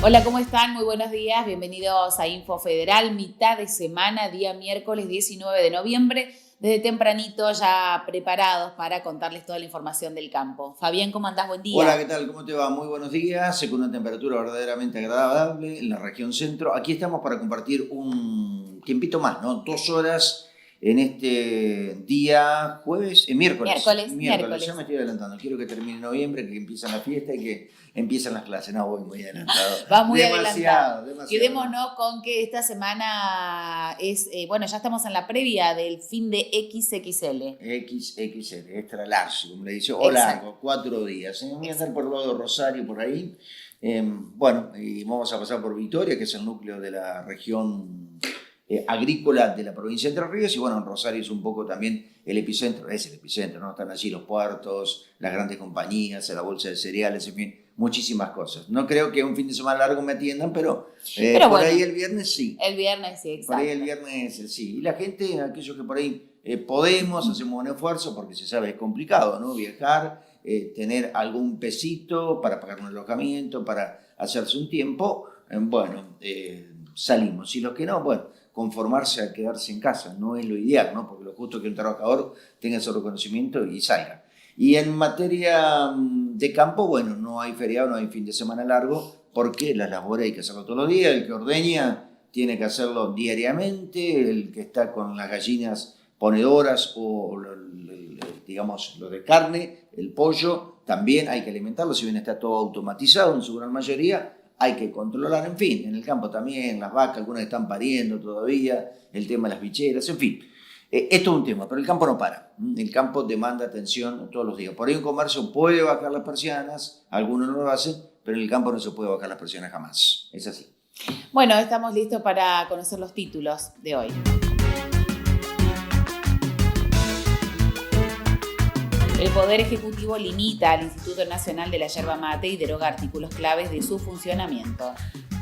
Hola, ¿cómo están? Muy buenos días. Bienvenidos a Info Federal, mitad de semana, día miércoles 19 de noviembre. Desde tempranito ya preparados para contarles toda la información del campo. Fabián, ¿cómo andás? Buen día. Hola, ¿qué tal? ¿Cómo te va? Muy buenos días. Con una temperatura verdaderamente agradable en la región centro. Aquí estamos para compartir un tiempito más, ¿no? 2 horas en este día jueves, miércoles. Ya me estoy adelantando. Quiero que termine noviembre, que empiezan la fiesta y que empiezan las clases. No, voy muy adelantado. Va muy adelantado. Demasiado. Quedémonos con que esta semana es, ya estamos en la previa del fin de XXL. XXL, extra large, como le dice, o largo, 4 días. Voy a andar por el lado de Rosario, por ahí. Y vamos a pasar por Victoria, que es el núcleo de la región agrícola de la provincia de Entre Ríos, y bueno, en Rosario es un poco también el epicentro, ¿no? Están allí los puertos, las grandes compañías, la bolsa de cereales, en fin, muchísimas cosas. No creo que un fin de semana largo me atiendan, pero por bueno, ahí el viernes sí. El viernes sí, exacto. Por ahí el viernes sí. Y la gente, aquellos que por ahí podemos, hacemos un esfuerzo, porque se sabe es complicado, ¿no? Viajar, tener algún pesito para pagar un alojamiento, para hacerse un tiempo, salimos. Y los que no, bueno, conformarse a quedarse en casa, no es lo ideal, ¿no? Porque lo justo es que un trabajador tenga ese reconocimiento y salga. Y en materia de campo, bueno, no hay feriado, no hay fin de semana largo, porque las labores hay que hacerlo todos los días. El que ordeña tiene que hacerlo diariamente, el que está con las gallinas ponedoras o digamos lo de carne, el pollo, también hay que alimentarlo, si bien está todo automatizado en su gran mayoría, hay que controlar, en fin, en el campo también, las vacas, algunas están pariendo todavía, el tema de las bicheras, en fin. Esto es un tema, pero el campo no para. El campo demanda atención todos los días. Por ahí un comercio puede bajar las persianas, algunos no lo hacen, pero en el campo no se puede bajar las persianas jamás. Es así. Bueno, estamos listos para conocer los títulos de hoy. El Poder Ejecutivo limita al Instituto Nacional de la Yerba Mate y deroga artículos claves de su funcionamiento.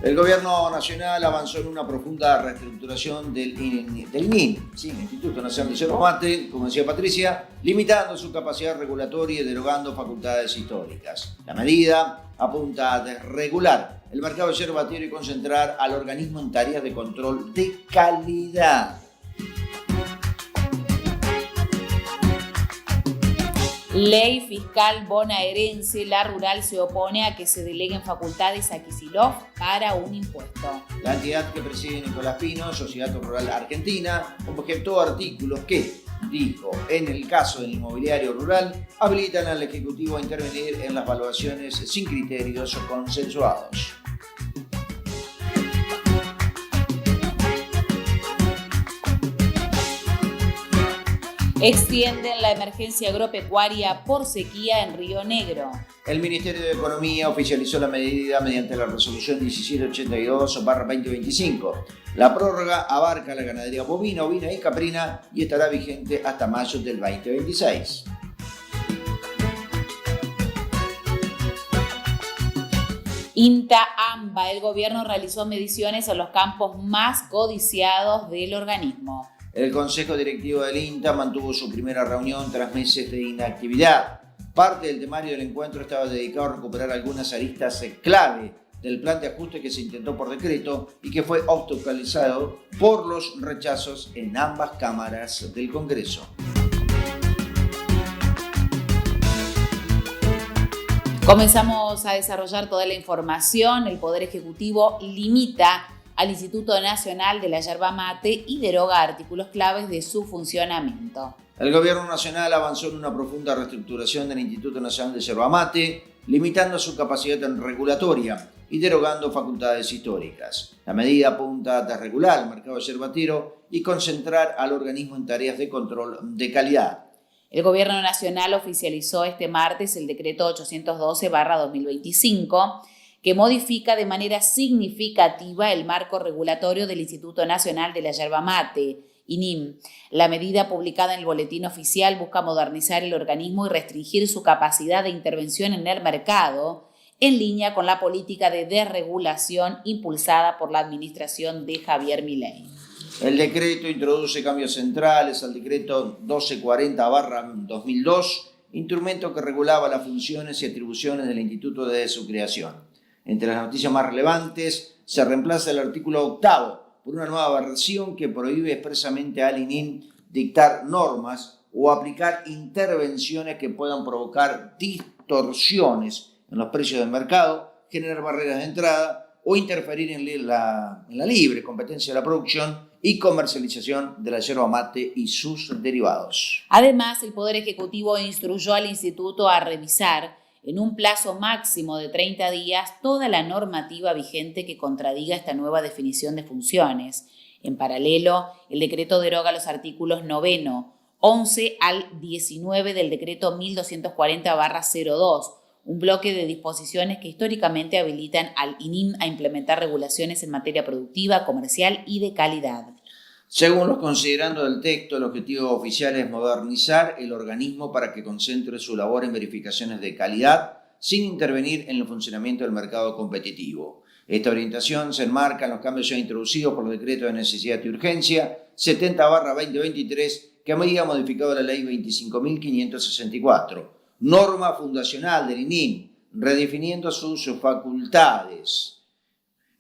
El Gobierno Nacional avanzó en una profunda reestructuración del ININ, ¿sí? El Instituto Nacional de Yerba Mate, como decía Patricia, limitando su capacidad regulatoria y derogando facultades históricas. La medida apunta a desregular el mercado de yerba mate y concentrar al organismo en tareas de control de calidad. Ley fiscal bonaerense, la rural se opone a que se deleguen facultades a Kicillof para un impuesto. La entidad que preside Nicolás Pino, Sociedad Rural Argentina, objetó artículos que, dijo, en el caso del inmobiliario rural, habilitan al Ejecutivo a intervenir en las valuaciones sin criterios consensuados. Extienden la emergencia agropecuaria por sequía en Río Negro. El Ministerio de Economía oficializó la medida mediante la resolución 1782/2025. La prórroga abarca la ganadería bovina, ovina y caprina y estará vigente hasta mayo del 2026. INTA-AMBA, el gobierno realizó mediciones en los campos más codiciados del organismo. El Consejo Directivo del INTA mantuvo su primera reunión tras meses de inactividad. Parte del temario del encuentro estaba dedicado a recuperar algunas aristas clave del plan de ajuste que se intentó por decreto y que fue obstaculizado por los rechazos en ambas cámaras del Congreso. Comenzamos a desarrollar toda la información. El Poder Ejecutivo limita al Instituto Nacional de la Yerba Mate y deroga artículos claves de su funcionamiento. El Gobierno Nacional avanzó en una profunda reestructuración del Instituto Nacional de Yerba Mate, limitando su capacidad regulatoria y derogando facultades históricas. La medida apunta a desregular el mercado yerbatero y concentrar al organismo en tareas de control de calidad. El Gobierno Nacional oficializó este martes el decreto 812/2025, que modifica de manera significativa el marco regulatorio del Instituto Nacional de la Yerba Mate, INIM. La medida publicada en el Boletín Oficial busca modernizar el organismo y restringir su capacidad de intervención en el mercado, en línea con la política de desregulación impulsada por la administración de Javier Milei. El decreto introduce cambios centrales al decreto 1240/2002, instrumento que regulaba las funciones y atribuciones del instituto desde su creación. Entre las noticias más relevantes, se reemplaza el artículo 8 por una nueva versión que prohíbe expresamente al INIM dictar normas o aplicar intervenciones que puedan provocar distorsiones en los precios del mercado, generar barreras de entrada o interferir en la libre competencia de la producción y comercialización de la yerba mate y sus derivados. Además, el Poder Ejecutivo instruyó al Instituto a revisar en un plazo máximo de 30 días toda la normativa vigente que contradiga esta nueva definición de funciones. En paralelo, el decreto deroga los artículos 9, 11 al 19 del decreto 1240/02, un bloque de disposiciones que históricamente habilitan al INIM a implementar regulaciones en materia productiva, comercial y de calidad. Según los considerandos del texto, el objetivo oficial es modernizar el organismo para que concentre su labor en verificaciones de calidad sin intervenir en el funcionamiento del mercado competitivo. Esta orientación se enmarca en los cambios ya introducidos por el decreto de necesidad y urgencia 70/2023 que había modificado la ley 25.564, norma fundacional del INIM, redefiniendo sus facultades.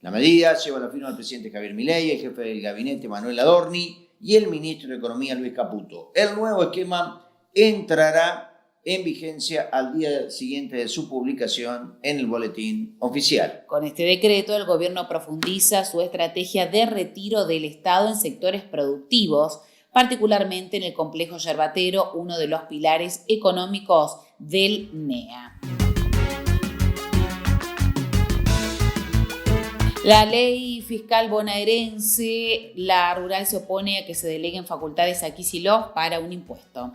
La medida lleva la firma del presidente Javier Milei, el jefe del gabinete Manuel Adorni y el ministro de Economía Luis Caputo. El nuevo esquema entrará en vigencia al día siguiente de su publicación en el boletín oficial. Con este decreto, el gobierno profundiza su estrategia de retiro del Estado en sectores productivos, particularmente en el complejo yerbatero, uno de los pilares económicos del NEA. La ley fiscal bonaerense, la rural se opone a que se deleguen facultades a Kicillof para un impuesto.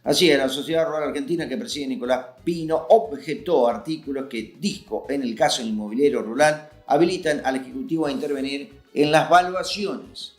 Así es, la Sociedad Rural Argentina que preside Nicolás Pino objetó artículos que, en el caso del inmobiliario rural, habilitan al Ejecutivo a intervenir en las valuaciones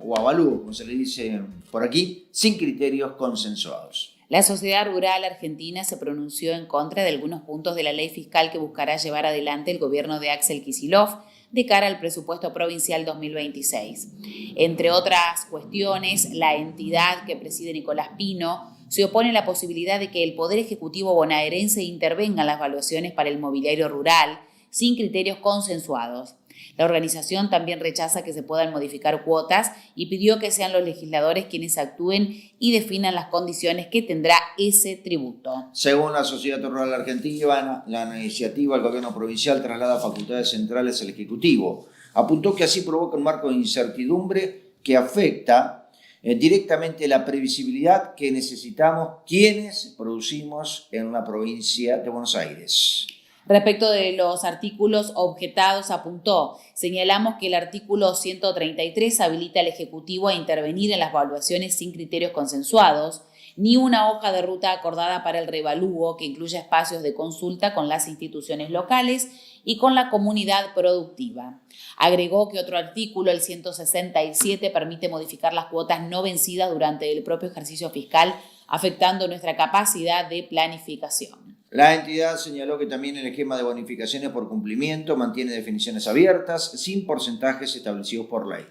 o avalúo, como se le dice por aquí, sin criterios consensuados. La Sociedad Rural Argentina se pronunció en contra de algunos puntos de la ley fiscal que buscará llevar adelante el gobierno de Axel Kicillof de cara al presupuesto provincial 2026. Entre otras cuestiones, la entidad que preside Nicolás Pino se opone a la posibilidad de que el Poder Ejecutivo bonaerense intervenga en las valuaciones para el mobiliario rural sin criterios consensuados. La organización también rechaza que se puedan modificar cuotas y pidió que sean los legisladores quienes actúen y definan las condiciones que tendrá ese tributo. Según la Sociedad Rural Argentina, la iniciativa del gobierno provincial traslada facultades centrales al Ejecutivo. Apuntó que así provoca un marco de incertidumbre que afecta directamente la previsibilidad que necesitamos quienes producimos en la provincia de Buenos Aires. Respecto de los artículos objetados, apuntó: señalamos que el artículo 133 habilita al Ejecutivo a intervenir en las valuaciones sin criterios consensuados, ni una hoja de ruta acordada para el revalúo que incluya espacios de consulta con las instituciones locales y con la comunidad productiva. Agregó que otro artículo, el 167, permite modificar las cuotas no vencidas durante el propio ejercicio fiscal, afectando nuestra capacidad de planificación. La entidad señaló que también el esquema de bonificaciones por cumplimiento mantiene definiciones abiertas, sin porcentajes establecidos por ley.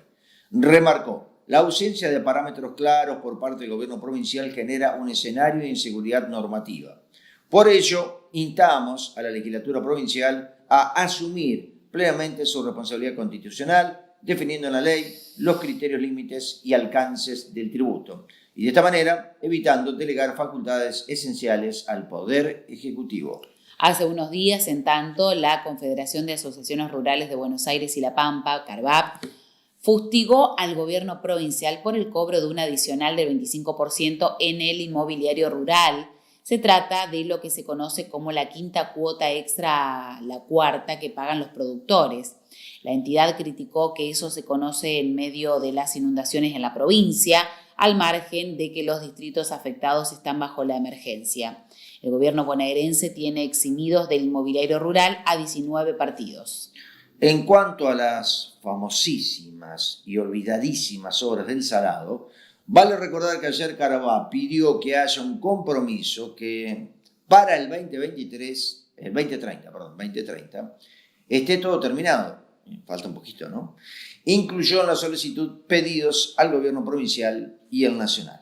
Remarcó: la ausencia de parámetros claros por parte del gobierno provincial genera un escenario de inseguridad normativa. Por ello, instamos a la legislatura provincial a asumir plenamente su responsabilidad constitucional, definiendo en la ley los criterios, límites y alcances del tributo, y de esta manera evitando delegar facultades esenciales al Poder Ejecutivo. Hace unos días, en tanto, la Confederación de Asociaciones Rurales de Buenos Aires y La Pampa, CARVAP, fustigó al gobierno provincial por el cobro de un adicional del 25% en el inmobiliario rural. Se trata de lo que se conoce como la quinta cuota extra, la cuarta que pagan los productores. La entidad criticó que eso se conoce en medio de las inundaciones en la provincia, al margen de que los distritos afectados están bajo la emergencia. El gobierno bonaerense tiene eximidos del inmobiliario rural a 19 partidos. En cuanto a las famosísimas y olvidadísimas obras del Salado, vale recordar que ayer Carabá pidió que haya un compromiso que para el 2030, esté todo terminado. Falta un poquito, ¿no? Incluyó en la solicitud pedidos al gobierno provincial y el nacional.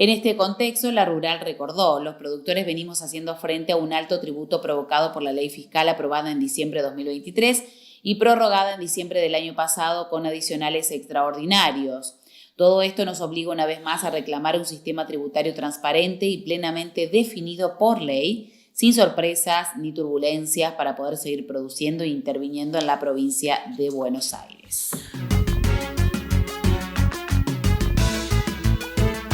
En este contexto, la rural recordó, los productores venimos haciendo frente a un alto tributo provocado por la ley fiscal aprobada en diciembre de 2023 y prorrogada en diciembre del año pasado con adicionales extraordinarios. Todo esto nos obliga una vez más a reclamar un sistema tributario transparente y plenamente definido por ley, sin sorpresas ni turbulencias, para poder seguir produciendo e interviniendo en la provincia de Buenos Aires.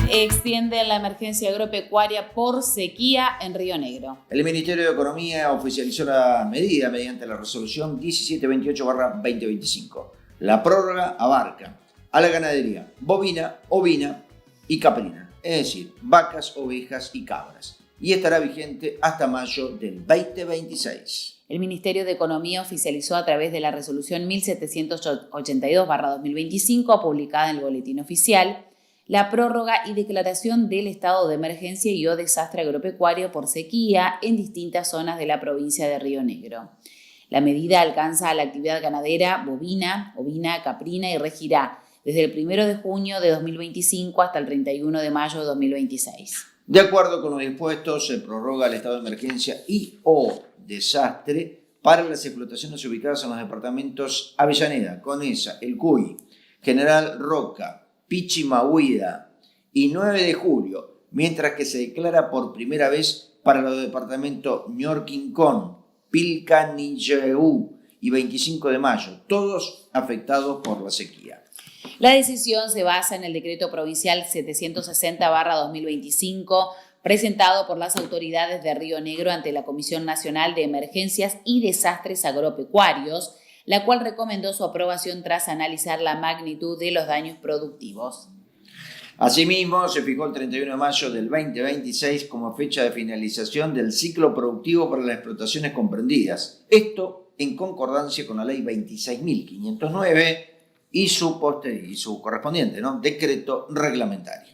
Extienden la emergencia agropecuaria por sequía en Río Negro. El Ministerio de Economía oficializó la medida mediante la resolución 1728/2025. La prórroga abarca a la ganadería bovina, ovina y caprina, es decir, vacas, ovejas y cabras, y estará vigente hasta mayo del 2026. El Ministerio de Economía oficializó a través de la resolución 1782/2025, publicada en el Boletín Oficial, la prórroga y declaración del estado de emergencia y o desastre agropecuario por sequía en distintas zonas de la provincia de Río Negro. La medida alcanza a la actividad ganadera bovina, ovina, caprina y regirá desde el 1 de junio de 2025 hasta el 31 de mayo de 2026. De acuerdo con los dispuestos, se prorroga el estado de emergencia y o desastre para las explotaciones ubicadas en los departamentos Avellaneda, Conesa, El Cuy, General Roca, Pichimahuida y 9 de julio, mientras que se declara por primera vez para los departamentos Ñorquincón, Pilcanilleú y 25 de mayo, todos afectados por la sequía. La decisión se basa en el decreto provincial 760/2025, presentado por las autoridades de Río Negro ante la Comisión Nacional de Emergencias y Desastres Agropecuarios, la cual recomendó su aprobación tras analizar la magnitud de los daños productivos. Asimismo, se fijó el 31 de mayo del 2026 como fecha de finalización del ciclo productivo para las explotaciones comprendidas. Esto en concordancia con la ley 26.509 y su correspondiente decreto reglamentario.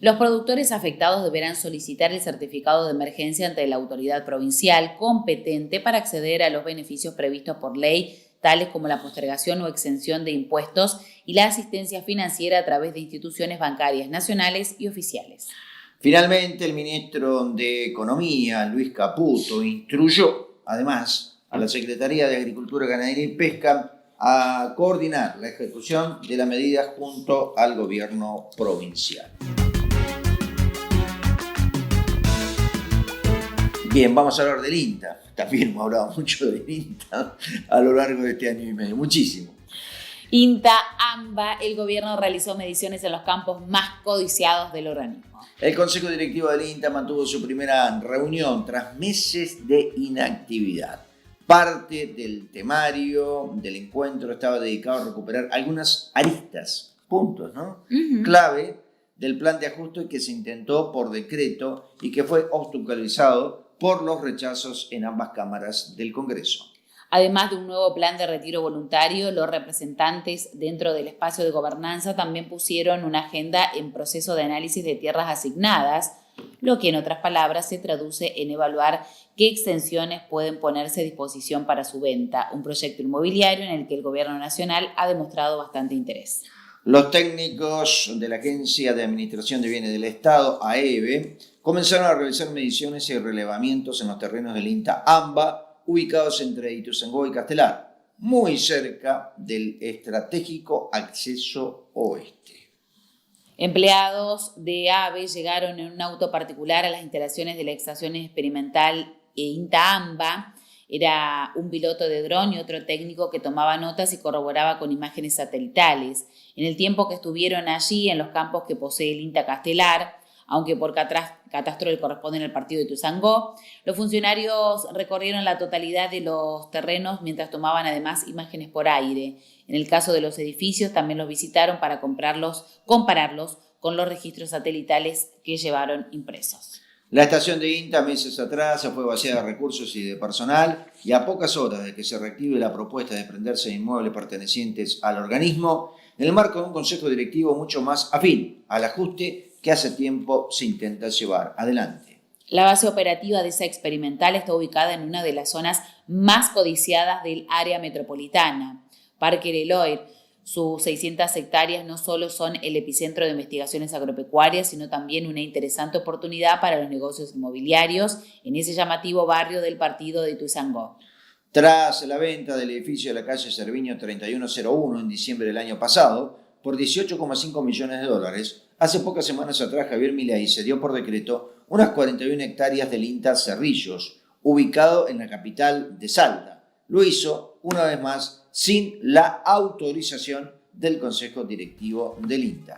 Los productores afectados deberán solicitar el certificado de emergencia ante la autoridad provincial competente para acceder a los beneficios previstos por ley, tales como la postergación o exención de impuestos y la asistencia financiera a través de instituciones bancarias nacionales y oficiales. Finalmente, el ministro de Economía, Luis Caputo, instruyó además a la Secretaría de Agricultura, Ganadería y Pesca a coordinar la ejecución de la medida junto al gobierno provincial. Bien, vamos a hablar del INTA. También hemos hablado mucho del INTA a lo largo de este año y medio, muchísimo. INTA-AMBA, el gobierno realizó mediciones en los campos más codiciados del organismo. El Consejo Directivo del INTA mantuvo su primera reunión tras meses de inactividad. Parte del temario del encuentro estaba dedicado a recuperar algunas aristas, puntos, clave del plan de ajuste que se intentó por decreto y que fue obstaculizado por los rechazos en ambas cámaras del Congreso. Además de un nuevo plan de retiro voluntario, los representantes dentro del espacio de gobernanza también pusieron una agenda en proceso de análisis de tierras asignadas, lo que en otras palabras se traduce en evaluar qué extensiones pueden ponerse a disposición para su venta, un proyecto inmobiliario en el que el Gobierno Nacional ha demostrado bastante interés. Los técnicos de la Agencia de Administración de Bienes del Estado, AEBE, comenzaron a realizar mediciones y relevamientos en los terrenos del INTA-AMBA, ubicados entre Ituzaingó y Castelar, muy cerca del estratégico acceso oeste. Empleados de AVE llegaron en un auto particular a las instalaciones de la estación experimental INTA-AMBA. Era un piloto de dron y otro técnico que tomaba notas y corroboraba con imágenes satelitales. En el tiempo que estuvieron allí, en los campos que posee el INTA Castelar, aunque por catastro le corresponden al partido de Ituzaingó, los funcionarios recorrieron la totalidad de los terrenos mientras tomaban además imágenes por aire. En el caso de los edificios también los visitaron para compararlos con los registros satelitales que llevaron impresos. La estación de INTA meses atrás se fue vaciada de recursos y de personal y a pocas horas de que se reactive la propuesta de desprenderse de inmuebles pertenecientes al organismo, en el marco de un consejo directivo mucho más afín al ajuste que hace tiempo se intenta llevar adelante. La base operativa de esa experimental está ubicada en una de las zonas más codiciadas del área metropolitana, Parque Leloir, Sus 600 hectáreas no solo son el epicentro de investigaciones agropecuarias, sino también una interesante oportunidad para los negocios inmobiliarios en ese llamativo barrio del partido de Ituzaingó. Tras la venta del edificio de la calle Cerviño 3101 en diciembre del año pasado, por 18,5 millones de dólares, hace pocas semanas atrás Javier Milei cedió por decreto unas 41 hectáreas del INTA Cerrillos, ubicado en la capital de Salta. Lo hizo, una vez más, sin la autorización del Consejo Directivo del INTA.